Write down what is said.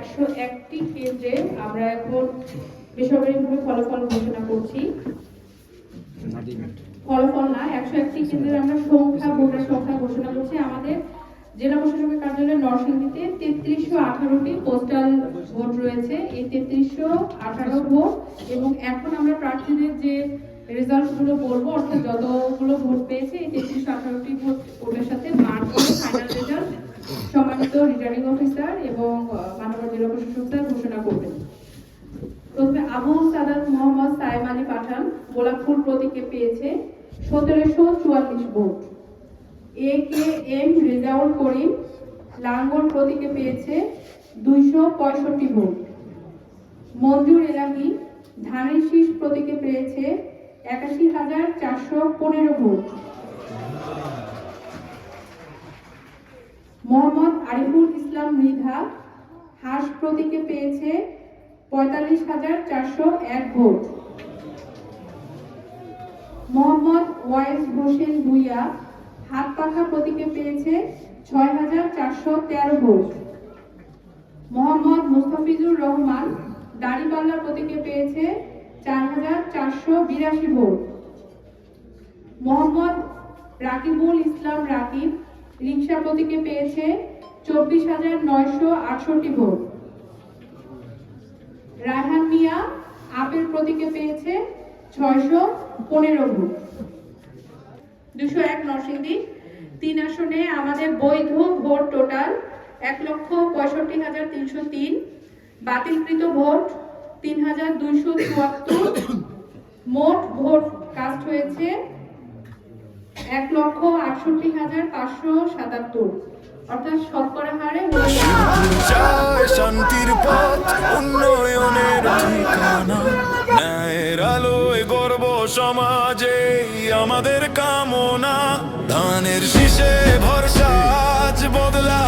101টি কেন্দ্রে আমরা এখন বেসরকারিভাবে ফলাফল ঘোষণা করছি। ফলাফল না, 101টি কেন্দ্রে আমরা ভোটার সংখ্যা ঘোষণা করছি। আমাদের জেলা প্রশাসকের কার্যালয় নরসিংদীতে 3318টি পোস্টাল ভোট রয়েছে। এই 3318 ভোট এবং এখন আমরা প্রার্থীদের যে রেজাল্ট গুলো বলবো, অর্থাৎ যতগুলো ভোট পেয়েছে এই 3318টি ভোটের সাথে মার্ক করে ফাইনাল রেজাল্ট সম্মানিত রিটার্নিং অফিসার এবং মাননীয় জেলা প্রশাসক স্যার ঘোষণা করবেন। প্রথমে আবু সাদাত মোহাম্মদ সাইম আলী পাঠান গোলাপফুল প্রতীকে পেয়েছে 1744 ভোট। এ কে এম রেজাউল করিম লাঙ্গল প্রতীকে পেয়েছে 265 ভোট। মঞ্জুর এলাহি ধানের শীষ প্রতীকে পেয়েছে 81,415 ভোট। মোহাম্মদ আরিফুল ইসলাম মৃধা হাঁস প্রতীকে পেয়েছে 45,401 ভোট। মোহাম্মদ ওয়াইস হোসেন ভুইয়া হাত পাখা প্রতীকে পেয়েছে 6,413 ভোট। মোহাম্মদ মুস্তাফিজুর রহমান দাড়িপাল্লা প্রতীকে পেয়েছে 4,482 ভোট। মোহাম্মদ রাকিবুল ইসলাম রাকিব রিকশা প্রতীকে পেয়েছে 24,968 ভোট। রায়হান মিয়া আপেল প্রতীকে পেয়েছে 615 ভোট। 201 নরসিংদী 3 আসনে আমাদের বৈধ ভোট টোটাল 1,65,303, বাতিলকৃত ভোট 3,274, মোট ভোট কাস্ট হয়েছে 1,68,577, অর্থাৎ শতকরা হারে শান্তির পথ উন্নয়নের ঠিকানা ন্যায়ের আলোয় গর্ব সমাজে আমাদের কামনা ধানের শীষে ভরসা আজ বদলা